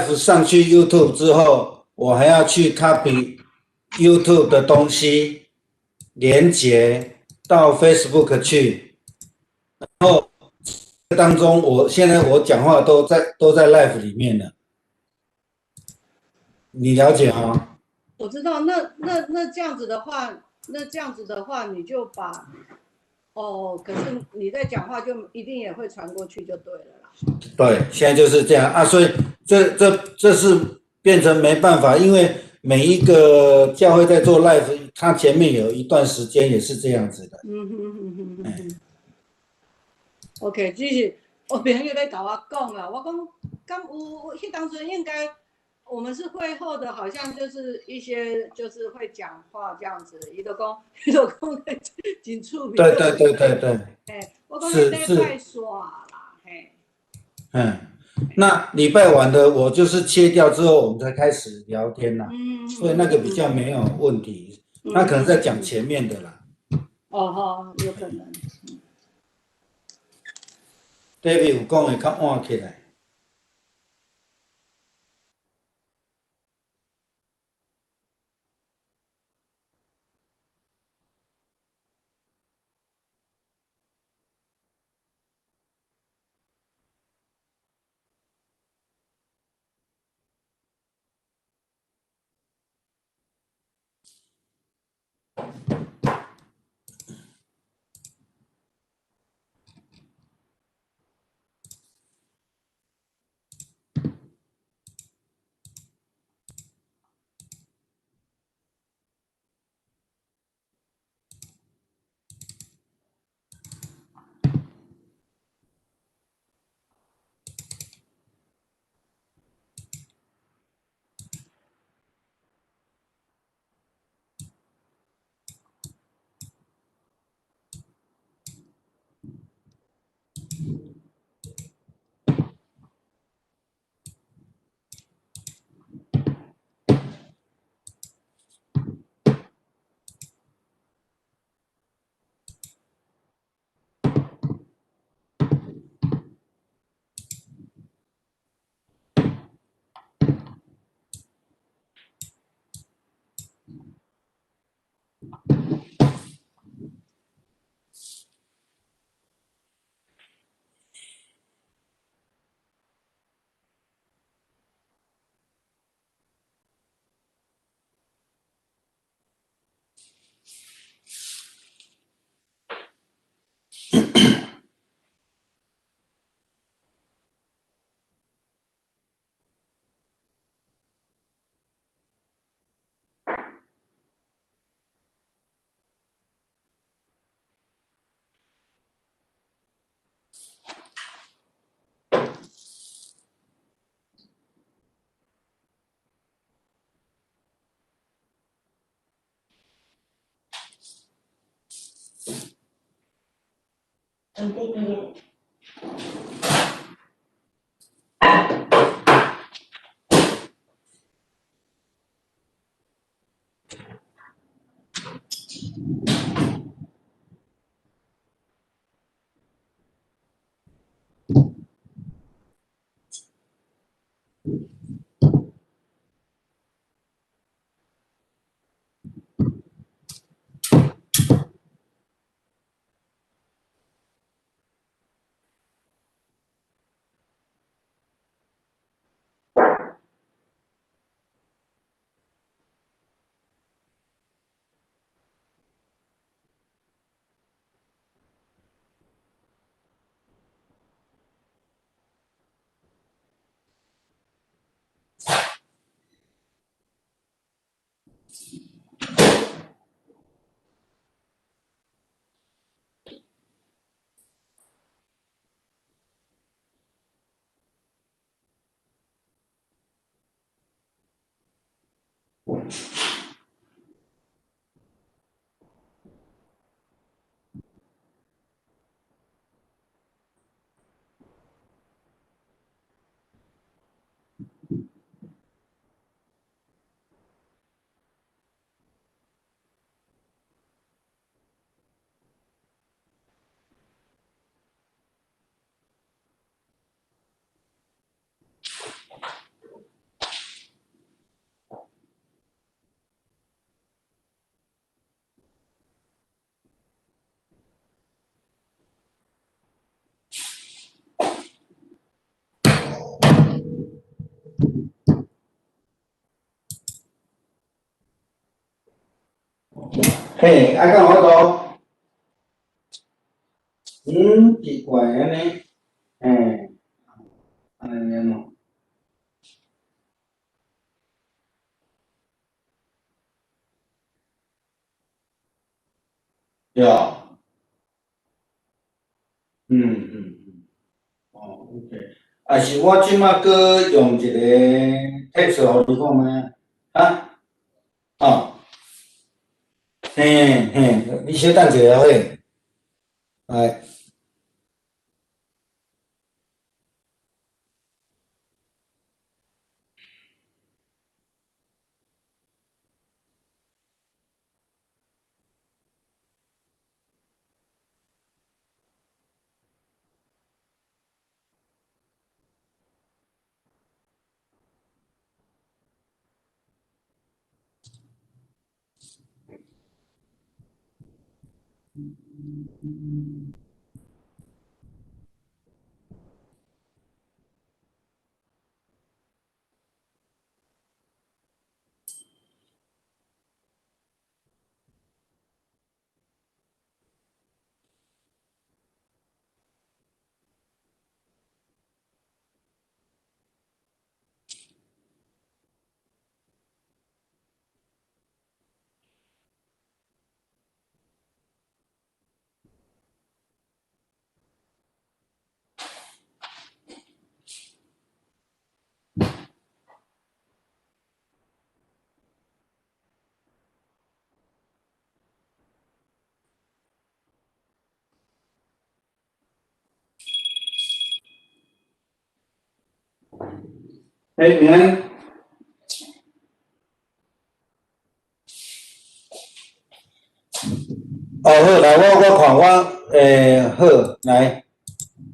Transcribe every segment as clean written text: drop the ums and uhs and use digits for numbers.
live 上去 YouTube 之后，我还要去 copy YouTube 的东西，连接到 Facebook 去。然后当中，现在我讲话都在 live 里面了，你了解吗？我知道，那这样子的话，你就把可是你在讲话就一定也会传过去就对了啦。对，现在就是这样啊，所以这是变成没办法，因为每一个教会在做 live，它前面有一段时间也是这样子的。OK， 只是我朋友在跟我讲啦，我讲刚有迄当时应该我们是会后的，好像就是一些就是会讲话这样子，伊就讲真出名。对，我讲迄礼拜刷啦，那礼拜晚的我就是切掉之后，我们才开始聊天啦，所以那个比较没有问题，那可能在讲前面的啦。有可能。David 有讲的较晚起来。嘿，啊，敢有法度？奇怪安尼，嘿，安尼喏。对啊，哦，OK，啊是我即马搁用一个 text 互你看觅啊，哦，嘿嘿，你小等一下嘿，来，平安。哦，好，来，我看我好，来，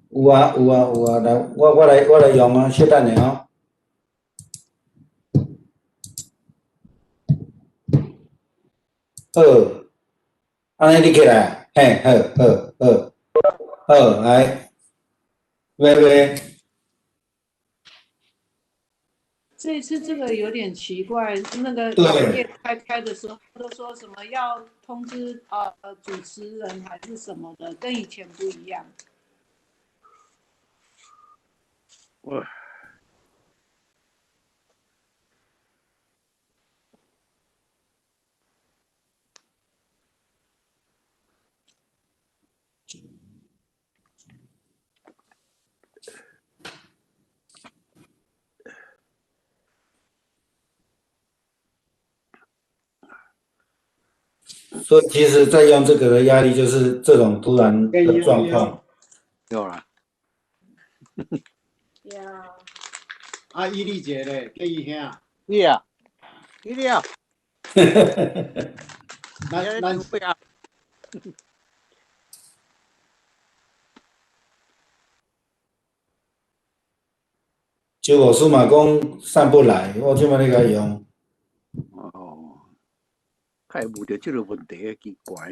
有啊有啊有啊，来，我来用啊，小等下哦。好，安尼你起来，嘿，好好好好，来，喂，这一次这个有点奇怪，那个网对，页开的时候都说什么要通知主持人还是什么的，跟以前不一样。我所以其实在用这个的压力就是这种突然的状况。有啦，呀，啊，伊丽姐咧，叫伊兄，你啊，你啊，咱会啊，结果数码讲上不来，我即摆咧甲用。哦，看无着这个问题，奇怪，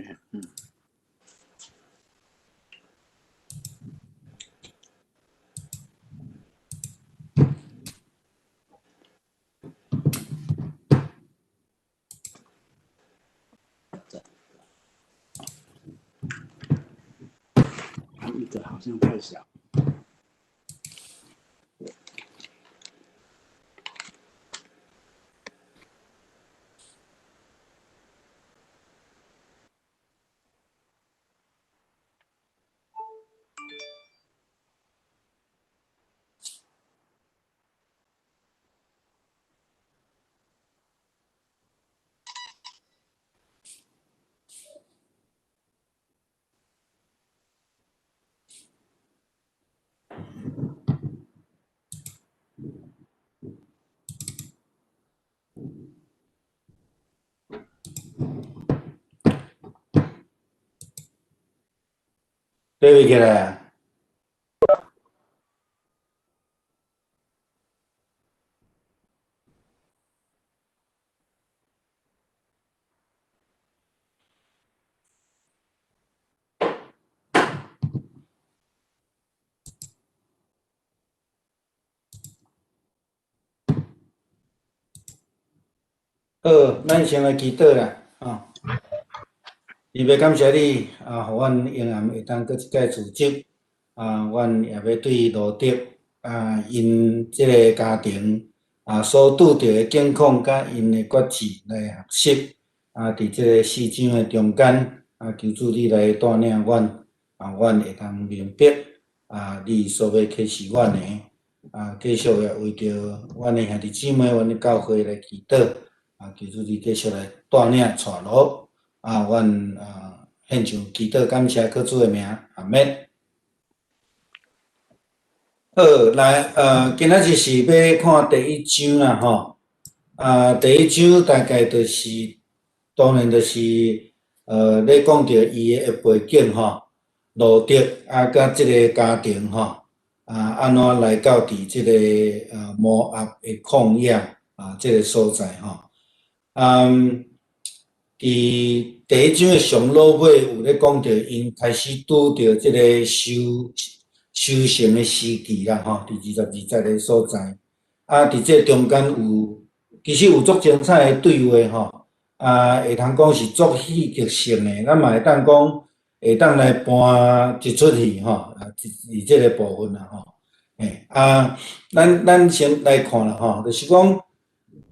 一个好像太小。对不起来。好，咱先来祈祷啦，吼。特别感谢你啊，互阮永远会当搁一届组织啊，阮也要对罗德啊，因即个家庭啊所拄着的境况，甲因的决志来学习啊，伫即个四章的中间啊，求主你来带领阮啊，阮会当明白啊，你所要启示阮的啊，继续也为着阮的兄弟姊妹、阮的教会来祈祷啊，求主你继续来带领带路。啊，阮献上祈祷感谢靠主的名，阿免。好，来今仔日是要看第一章啦，吼。第一章大概就是，当然就是咧讲着伊的背景吼，路德甲即个家庭吼，安怎来到伫即个摩押的旷野即个所在吼，伫第一章的上落尾有咧讲着，因开始拄着即个修行的时期啦，吼，伫22节的所在。伫这中间其实有足精彩的对话吼，会通讲是足戏剧性的，咱嘛会当讲会当来搬一出戏吼，伫这个部分啦吼。咱先来看啦吼，就是讲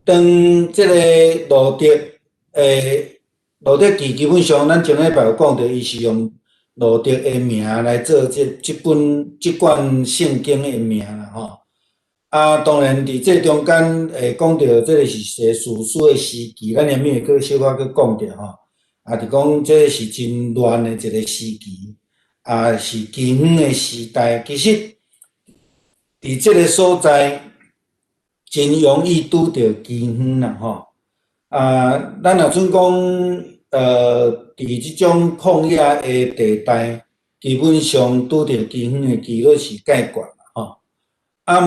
当即个路德记基本上，咱前礼拜有讲到，伊是用路德的名来做即卷圣经的名啦吼。当然伫这中间会讲到，这个是一个史书的时期，咱下面会搁小可搁讲着吼。就讲这是真乱的一个时期，是饥荒的时代。其实伫这个所在，真容易拄着饥荒啦吼。咱若准讲，伫即种旷野的地带，基本上拄着饥荒的几率是介悬啦吼。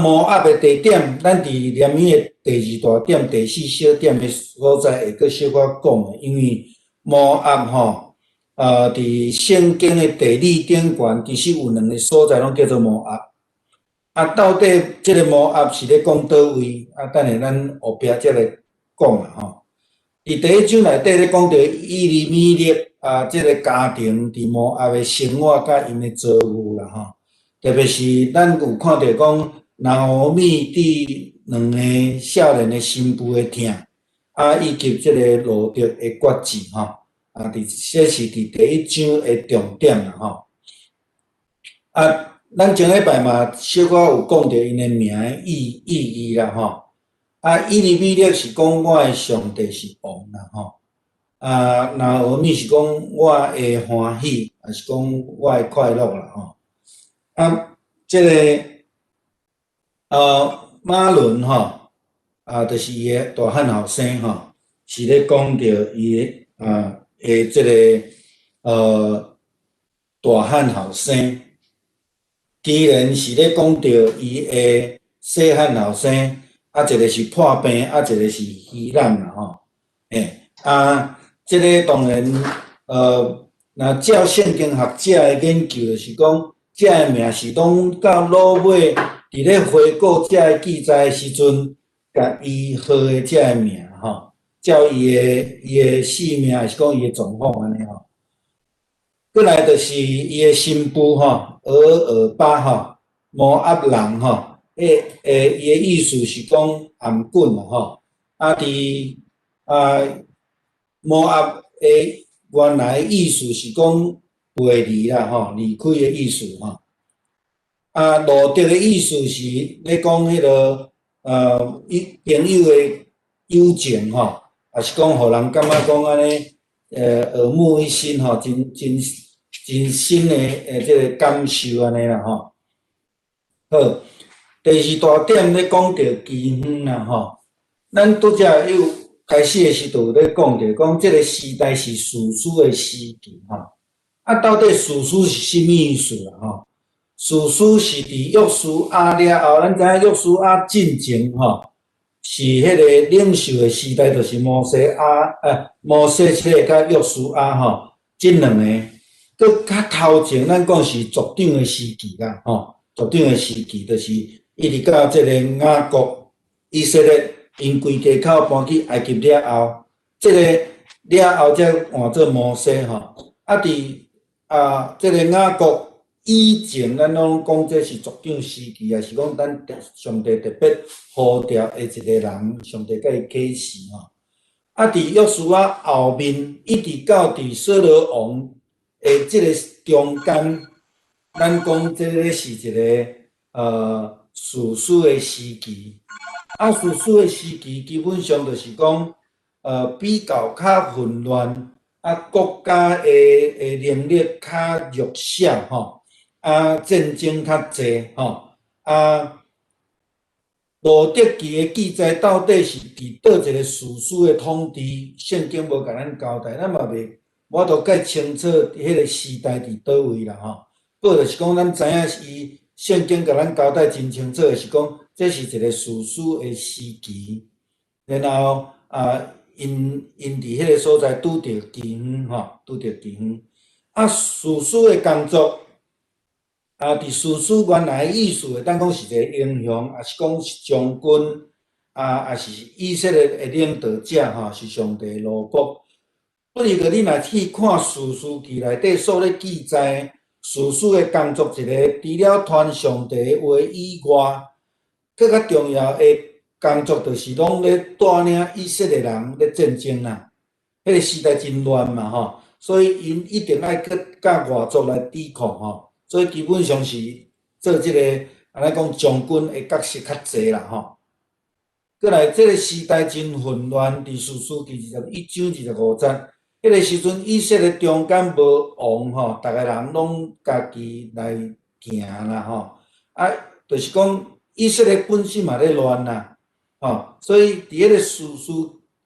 摩押的地点，咱伫连伊的第2大点、第4小点的所在会搁小可讲的，因为摩押吼，伫圣经的地理典范，其实有2个所在拢叫做摩押。到底即个摩押是咧讲倒位？等下咱后壁才来讲啦吼。伫第一章内底咧讲到以利米勒即个家庭伫摩押的生活甲因的遭遇啦吼。特别是咱有看到讲拿俄米伫2个少年的新妇的疼，以及即个路德的决志吼，这是伫第一章的重点啦吼。咱前礼拜嘛小可有讲到因的名的意义啦吼。以利米勒是讲我的上帝是王啦吼。拿俄米是讲我的欢喜，也是讲我的快乐啦吼。这个马伦吼，就是伊的大汉后生吼，是咧讲着伊的这个大汉后生，既然是咧讲着伊的细汉后生，一个是破病，一个是虚烂啦吼。这个当然若照圣经学者的研究，就是讲。这个名是拢到落尾，伫咧回顾这个记载的时阵，甲伊号的这个名吼，照伊的死命，还是讲伊的状况安尼吼。过来就是伊的新妇吼，俄巴吼，摩押人吼，伊的意思是讲颔棍啦吼。伫摩押的原来的意思是讲。背离啦吼，离开的意思吼。路德的意思是咧讲迄个朋友的友情吼，也是讲互人感觉讲安尼耳目一新吼，真深的这个感受安尼啦吼。好，第2大点咧讲到饥荒啦吼，咱拄则又开始的时阵咧讲着，讲这个时代是士师的时期吼。到底士师是甚物意思啦？吼，士师是伫约书亚了后，咱知影约书亚进前吼，是迄个领袖的时代，就是摩西这个甲约书亚吼，这2个。搁较头前，咱讲是族长的时期啦，吼，族长的时期就是一直到这个雅各、以色列因规家口搬去埃及了后，这个了后才换做摩西吼。这个雅各以前咱拢讲这是族长时期，也是讲咱上帝特别呼召的一个人，上帝甲伊启示吼。约书亚后面，一直到扫罗王的即个中间，咱讲这个是一个士师的时期。士师的时期基本上就是讲比较较混乱。国家的能力较弱小吼，战争较济吼，路德记的记载到底是伫倒一个士师的统治，圣经无甲咱交代，咱嘛袂，我都介清楚迄个时代伫倒位啦吼。不过就是讲，咱知影伊圣经甲咱交代真清楚的是讲，这是一个士师的时期，然后因伫迄个所在拄着饥荒吼，拄着饥荒。士师的工作，伫士师原来的意思会当讲是一个英雄，也是讲是将军，也是以色列的领导者吼，是上帝的奴仆。所以个你若去看士师记内底所咧记载，士师的工作一个，除了传上帝的话以外，更较重要的工作就是拢咧带领以色列人咧战争啦。迄个时代真乱嘛吼，所以因一定爱去甲外族来抵抗吼。所以基本上是做即个安尼讲将军的角色较济啦吼。过来，即个时代真混乱，伫士师记21章25节，迄个时阵以色列中间无王吼，逐个人拢家己来行啦吼。就是讲以色列本身嘛咧乱啦。所以伫迄个士师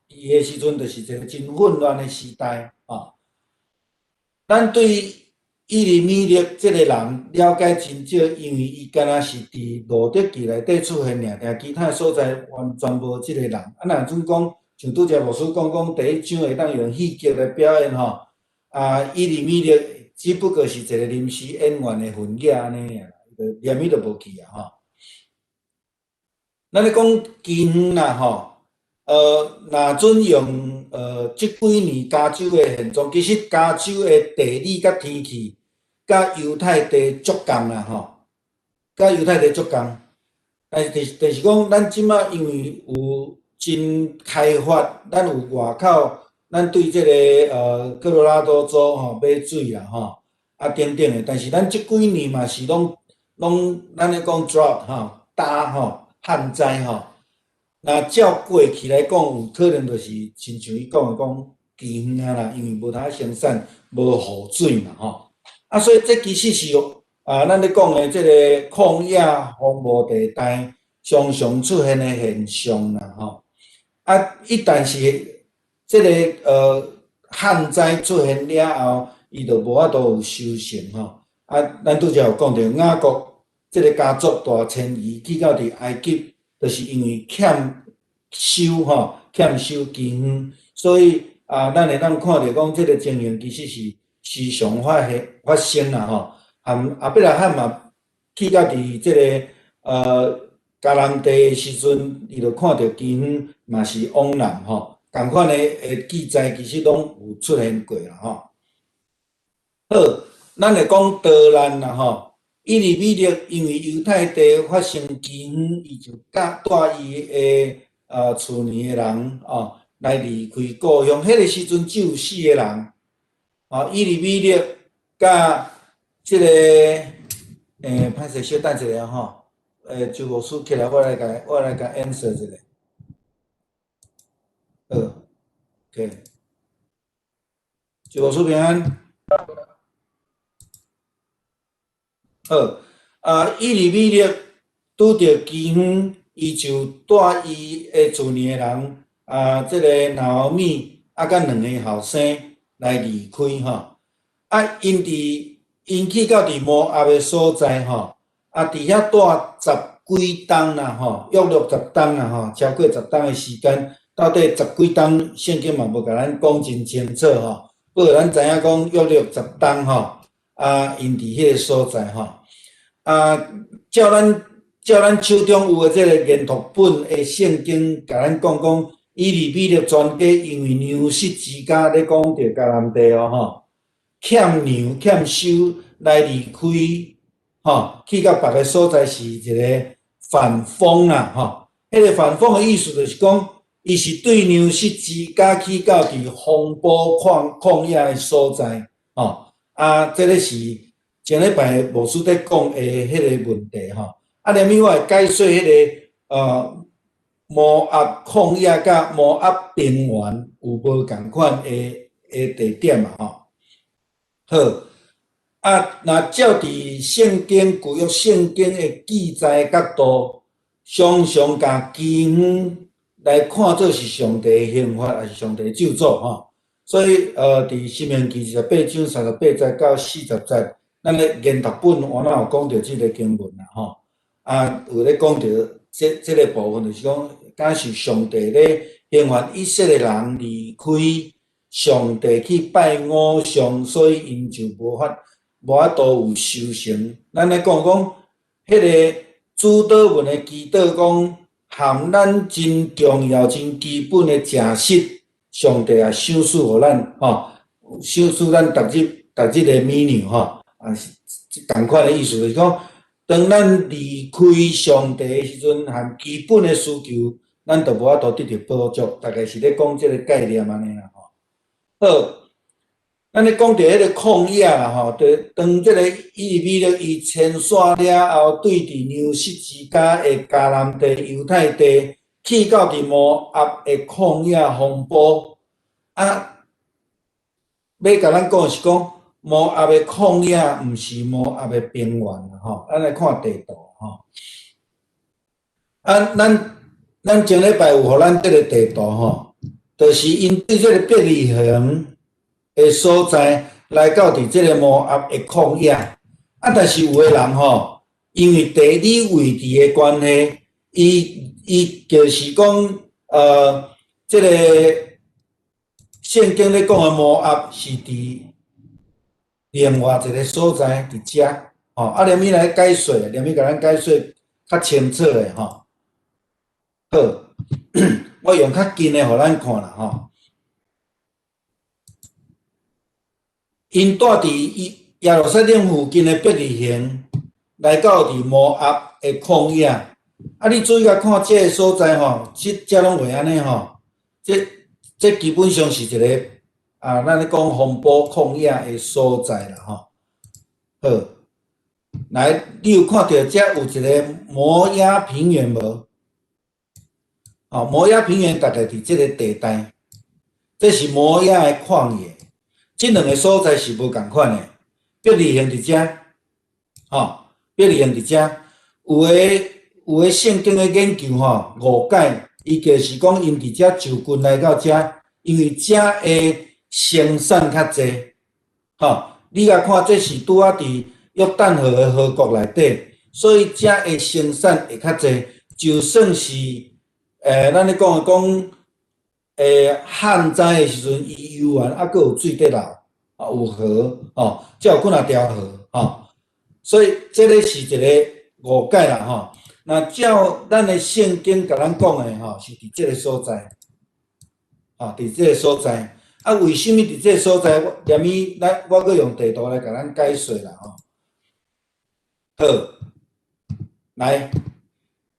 记的时阵，就是一个真混乱的时代咱对以利米勒这个人了解真少，因为伊敢若是伫路德记内底出现尔，其他所在完全无即个人。若准讲，像拄则牧师讲第一章会当用戏剧来表演吼，以利米勒只不过是一个临时演员的混子安尼尔，连伊都无去吼。咱咧讲饥荒啦吼，若准用即几年加州的现状，其实加州的地理甲天气，甲犹太地足共啦吼，甲犹太地足共。但是讲，咱即马因为有真开发，咱有外口，咱对即个科罗拉多州吼买水啦吼，等等的。但是咱即几年嘛是拢咱咧讲 drought 吼，大吼。旱灾吼，那照过去来讲，有可能就是亲像伊讲的讲饥荒啦，因为无通生产，无雨水嘛吼。所以这其实是咱咧讲的这个旷野荒芜地带常常出现的现象啦吼。一旦是这个旱灾出现了后，伊就无法度有收成吼。咱拄则有讲到雅各。这个家族大迁移去到伫埃及，就是因为欠收吼，欠收饥荒，所以咱会当看到讲，这个情形其实是时常发生啦吼。阿伯拉罕嘛，去到伫这个迦南地的时阵，伊就看到饥荒嘛是往南吼，共款的记载其实拢有出现过啦吼。好，咱来讲逃难啦吼。以利米勒因为犹太地发生饥荒，伊就带伊的厝里的人来离开故乡。迄个时阵只有4个人，以利米勒甲即个歹势小等一下吼，就牧师起来，我来甲 answer 一下。OK， 就牧师平安。好，以利米勒拄着饥荒，伊就带伊的厝里的人，即个拿俄米甲2个后生来离开吼。因去到伫摩押的所在吼，伫遐住10几冬啦吼，约10冬啦吼，超过10冬的时间，到底10几冬，圣经嘛无甲咱讲真清楚吼。不过咱知影讲约10冬吼。因伫迄个所在吼，照咱手中有的即个研读本的圣经，甲咱讲，伊利米勒专家因为粮食之家咧讲着迦南地哦吼，欠粮欠收来离开吼，去到别个所在是一个反封啦吼。迄个反封的意思就是讲，伊是对粮食之家去到伫风波旷野的所在吼。这个是前礼拜牧师在讲的迄个问题吼。连米我会解说迄个摩押旷野甲摩押平原有无共款的地点嘛吼。好，若照伫圣经旧约圣经的记载角度，常常甲基恩来看做是上帝的刑罚，还是上帝的咒诅吼。所以伫申命记28章38节到40节，咱咧研读本我哪有讲到即个经文啦吼。有咧讲到即个部分，就是讲，敢是上帝咧刑罚以色列人离开上帝去拜偶像，所以因就无法度有修行。咱咧讲，迄个主祷文的祈祷讲，含咱真重要、真基本的正实，上帝也赏赐互咱吼，赏赐咱逐日的美娘吼，同款的意思就是讲。当咱离开上帝的时阵，含基本的需求，咱就无法度得到补助。大概是咧讲即个概念安尼啦吼。好，咱咧讲到迄个旷野啦吼，当即个以利米勒伊迁徙了后，对伫牛失之家的迦南地、犹太地，去到伫摩押的旷野风波。要甲咱讲的是讲。摩押的旷野毋是摩押的平原啦吼，咱来看地图吼。咱前礼拜有互咱即个地图吼，就是因对即个伯利恒的所在来到伫即个摩押的旷野。但是有的人吼，因为地理位置的关系，伊就是讲即个圣经咧讲的摩押是伫。另外一个所在伫遮吼，连米来解说，连米甲咱解说较清楚诶吼。好，我用较近诶互咱看啦吼。因住伫耶路撒冷附近诶伯利恒，来到伫摩押诶旷野。你注意甲看即个所在吼，遮拢会安尼吼。这基本上是一个。咱咧讲风波旷野的所在啦，吼。好，来，你有看到遮有一个摩押平原无？摩押平原大概伫即个地带，这是摩押的旷野。即两个所在是无共款的，伯利恒伫遮，伯利恒伫遮。有诶圣经的研究吼，误解伊就是讲因伫遮就近来到遮，因为遮的。生产较济，你甲看，这是拄啊伫约旦河的河谷内底，所以遮的生产会较济。就算是咱咧讲旱灾的时阵，伊游完还佫有水得流，有河，才有几若条河，所以这个是一个误解啦，那照咱的圣经甲咱讲的是伫这个所在，伫这个所在。为什么伫这个所在？我阁用地图来甲咱解说啦吼。好，来，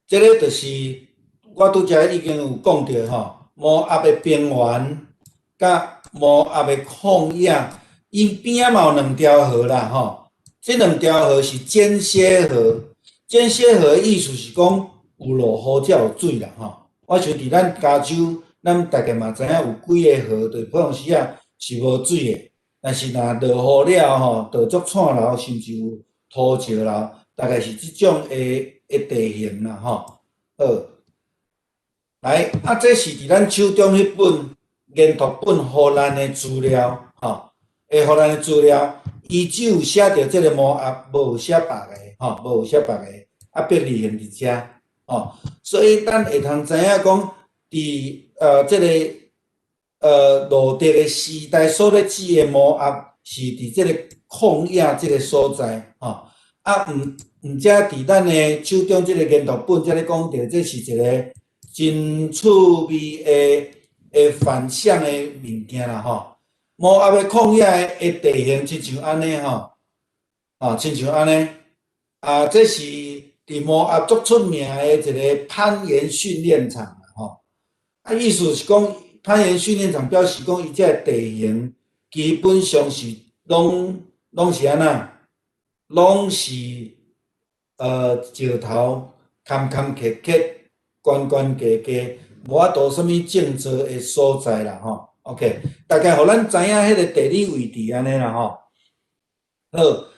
这个就是我拄则已经有讲到吼，摩押的平原甲摩押的旷野，因边仔嘛有两条河啦吼。这两条河是间歇河，间歇河的意思是讲有落雨才有水啦吼。我像伫咱加州。咱大概嘛知影有几个河，就普通时啊是无水的，但是若落雨了吼，就足串流，甚至有土石流，大概是即种的地形啦吼。好，来，这是伫咱手中迄本研读本互咱的资料吼，互咱的资料，伊只有写着即个摩押，无有写别个无有写别个，伯利恒伫遮所以咱会通知影讲。伫即个路地的时代所咧指的摩押是伫即个旷野即个所在毋则伫咱的手中即个研读本则咧讲着，这是一个真趣味的反向的物件啦吼。摩押的旷野的地形亲像安尼吼，亲像安尼这是伫摩押足出名的一个攀岩训练场啦吼。意思是讲攀岩训练场表示讲伊这地形基本上是拢是安那，拢是石头坎坎坷坷、悬悬低低，无法度什物建造的所在啦吼。OK， 大概互咱知影迄个地理位置安尼啦吼。好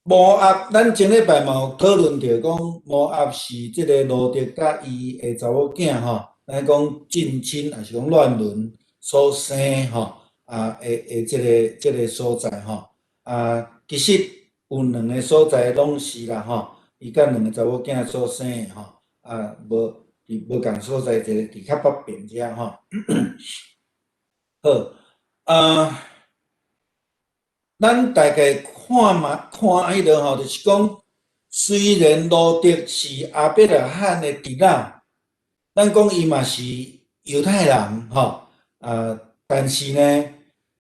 摩押，咱前礼拜嘛有讨论着讲摩押是即个罗德甲伊的查某囝吼，咱讲近亲还是讲乱伦所生吼即个所在吼其实有2个所在拢是啦吼，伊甲2个查某囝所生的吼无共所在，一个伫较北边遮吼。好咱大概看迄落吼，就是讲，虽然罗德是亚伯拉罕的侄仔，咱讲伊嘛是犹太人吼，但是呢，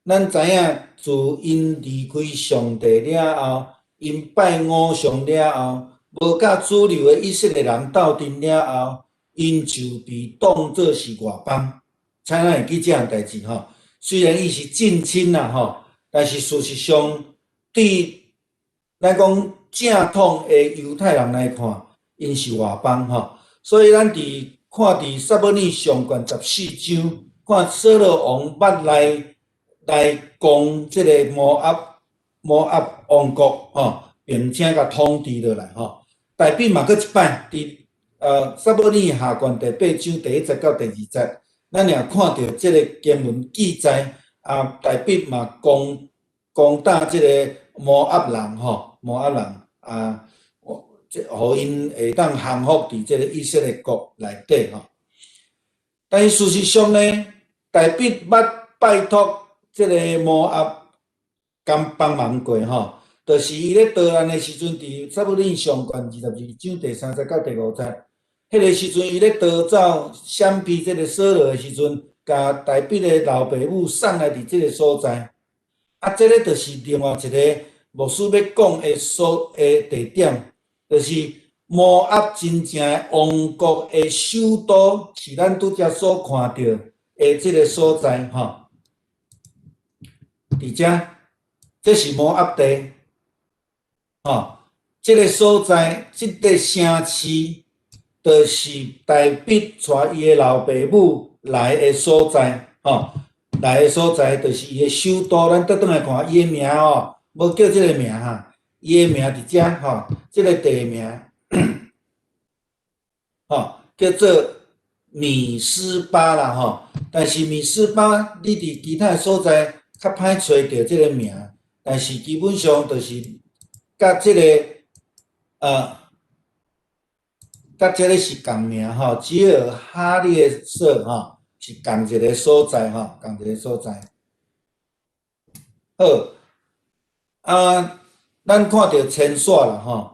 咱知影自因离开上帝了后，因拜偶像了后，无甲主流的以色列人斗阵了后，因就被当作是外邦。才咱会记这样代志吼。虽然伊是近亲啦吼。但是事实上，对咱讲正统的犹太人来看，因是外邦吼，所以咱看撒母耳上卷14章，看扫罗王捌来攻即个摩押王国吼，并且甲统治落来吼。大笔嘛，佫一摆伫撒母耳下卷第8章第1节到第2节，咱也看到即个经文记载。大笔嘛攻打即个摩押人吼，摩押人互因会当降服伫即个以色列国内底吼。但是事实上呢，大笔捌拜托即个摩押敢帮忙过吼，就是伊咧逃难的时阵，伫撒母耳上卷22章第3节到第5节，迄个时阵伊咧逃走闪避即个扫罗的时阵。甲大笔的老爸母送来伫即个所在，这个就是另外一个牧师要讲的地点，就是摩押真正的王国的首都，是咱拄则所看到的即个所在吼。伫遮，这是摩押地，即个所在，即个城市，就是大笔带伊的老爸母。来的所在，来的所在就是伊的首都。咱倒转来看伊的名无叫即个名哈，伊的名伫遮即个地名叫做米斯巴啦但是米斯巴你伫其他所在较歹找到即个名，但是基本上就是甲即个甲即个是共名吉尔哈列舍是共一个所在共一个所在。好，咱看到牵线啦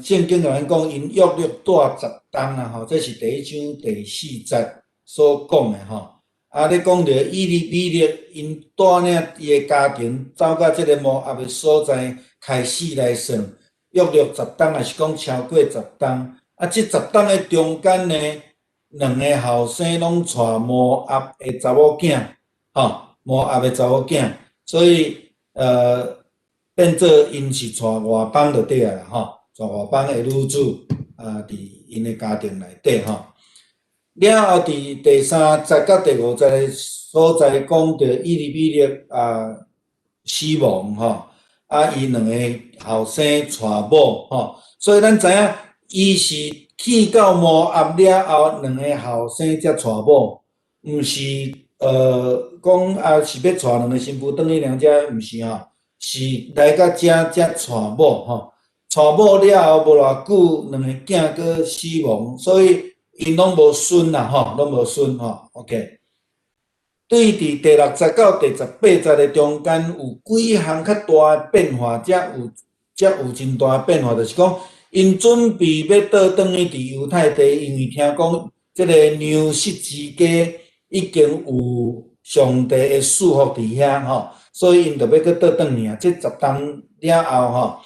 圣经甲咱讲因约略带10担啦这是第1章第4节所讲的咧讲着以利米勒因带领伊的家庭走到即个摩押的所在开始来算，约略10担，也是讲超过10担。即10担的中间呢，2个后生拢带摩押的查某囝，摩押的查某囝，所以变做因是带外邦就对啦带外邦的女子伫因的家庭内底了后伫第3节到第5节的所在讲着以利米勒死亡伊2个后生带某所以咱知影。伊是去到摩押了后，2个后生才带某，毋是讲是要带2个新妇转去娘家，毋是是来到遮才带某带某了后无偌久，2个囝佫死亡，所以因拢无孙啦拢无孙OK。对伫第6节到第18节的中间有几项较大的变化，才有真大的变化，就是讲。因准备要倒转去伫犹太地，因为听讲即个牛失之家已经有上帝的祝福伫遐吼，所以因着要搁倒转去啊。即10冬了后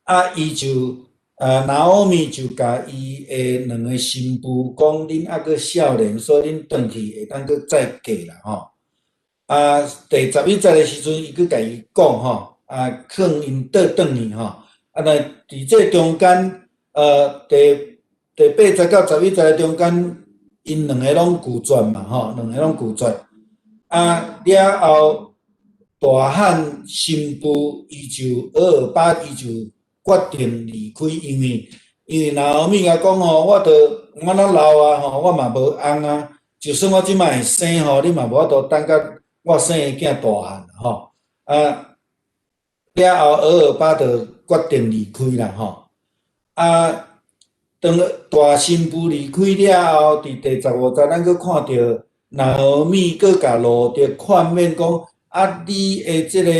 吼，伊就拿俄米就甲伊的2个新妇讲，恁还搁少年，所以恁转去会当搁再嫁啦吼。第11节的时阵，伊搁甲伊讲吼，劝因倒转去吼。那伫这中间，第8节到11节的中间，因2个拢拒绝嘛吼，2个拢拒绝。了后大汉新妇伊就俄尔巴伊就决定离开，因为拿俄米甲讲吼，我那老啊吼，我嘛无翁啊，就算我即摆会生吼，你嘛无法度等到我生的囝大汉吼。了后俄尔巴就决定离开啦吼。当大新妇离开了后，伫第15节咱搁看到拿俄米搁甲路得劝勉讲，你的即个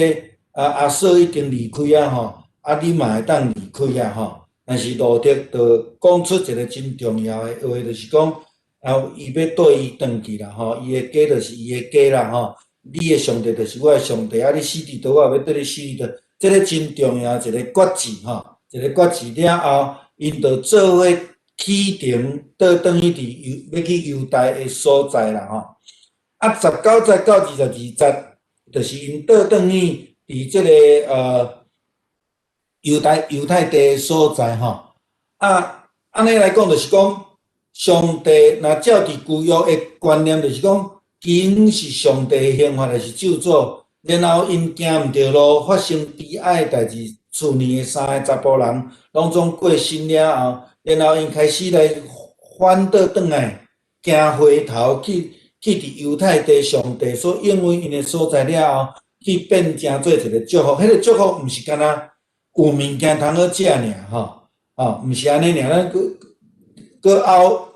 阿嫂已经离开啊吼，你嘛会当离开啊吼。但是路得就讲出一个真重要的话，就是讲伊要带伊转去啦吼，伊的家就是伊的家啦吼。你的上帝就是我的上帝，你死伫倒，我也要对你死伫倒。这个真重要一个决志吼，一个决志了后，因就做伙启程倒转去要去犹太的所在啦吼。19节到22节，就是因倒转去伫即个犹太地的所在吼。安尼来讲，就是讲上帝若照伫旧约的观念，就是讲经是上帝的刑罚，还是咒诅。然后因行毋对路，发生悲哀的代志。去年的3个查甫人拢总过身了后，然后因开始来反倒转来，行回头去伫犹太地上帝所应允因的所在了后，去变成做一个祝福。迄个祝福毋是干那有物件通好食尔吼，毋是安尼尔。咱搁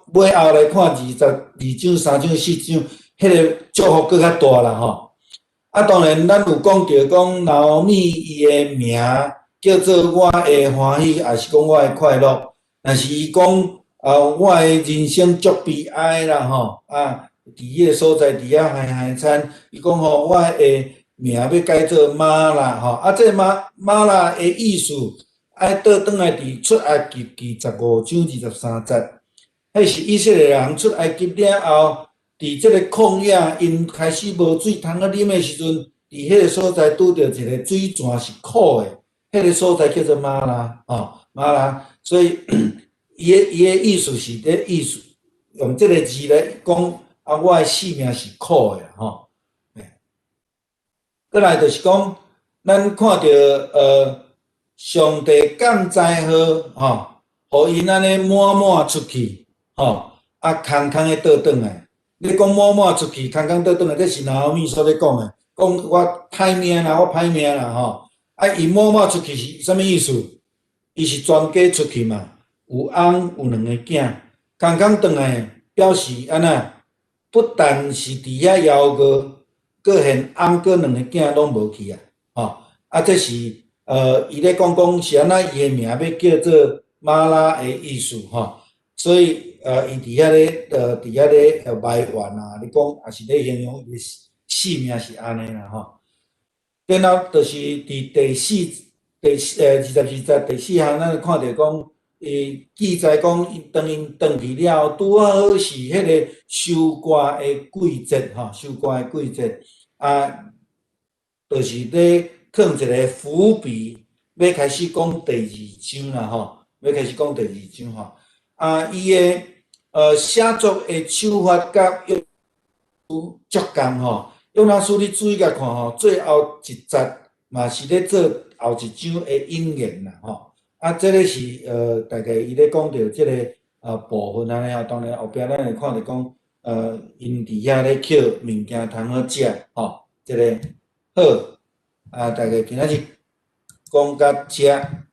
尾后来看22章、3章、4章，迄个祝福搁较大啦吼。当然，咱有讲到讲拿俄米伊的名叫做我的欢喜，也是讲我的快乐。但是伊讲我的人生足悲哀啦吼。伫迄个所在，伫遐海产，伊讲吼，我的名要改做玛拉吼。这玛拉的意思，爱倒转来伫出埃及记15章23节，迄是以色列人出埃及了后。伫即个旷野，因开始无水通啊啉的时阵，伫迄个所在拄着一个水泉是苦的，迄个所在叫做玛拉玛拉。所以伊的意思是咧意思用即个字来讲我的性命是苦的吼。再来就是讲，咱看到上帝降灾好互因安尼满出去空空的倒转来。你讲满出去，空倒转来，这是拿俄米所咧讲的，讲我歹命啦，我歹命啦吼。伊满出去是啥物意思？伊是全家出去嘛，有翁有2个囝，空转来表示安那，不但是伫遐枵过，佫现翁佫2个囝拢无去啊。这是伊咧讲是安那，伊的名要叫做玛拉的意思吼。所以伊伫遐咧埋怨啊，你讲也是咧形容伊的性命是安尼啦吼。然后就是伫22节第4项，咱看到讲，记载讲因转去了后，拄好是迄个收割的季节吼，收割的季节就是咧放一个伏笔，要开始讲第2章啦吼，要开始讲第2章吼。伊的写作的手法甲约足共吼。约拿书你注意甲看吼，最后一节嘛是咧做后一章的引言啦吼。这个是大概伊咧讲到即个部分安尼吼。当然后壁咱会看到讲因伫遐咧捡物件通好食吼。即个好大概今仔日讲到遮。